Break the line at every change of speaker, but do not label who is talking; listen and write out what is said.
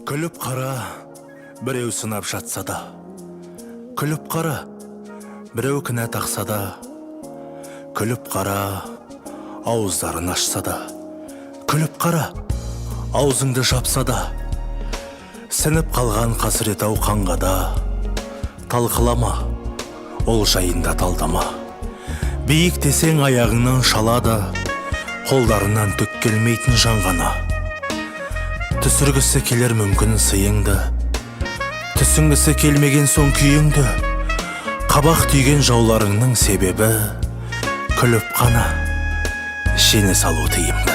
Күліп қара, біреу сынап жатса да. Күліп қара, біреу кінә тақса да. Күліп қара, ауыздарын ашса да. Күліп қара, аузыңды жапса да. Сініп қалған қасірет ау қанға да. Талқылама, ол жайында талдама. Биік десең аяғыңнан шалады, қолдарынан түк келмейтін жан ғана. Түсіргісі келер мүмкін сыйыңды, түсінгісі келмеген соң күйіңді. Қабақ түйген жауларыңның себебі күліп қана жеңе салу тиімді.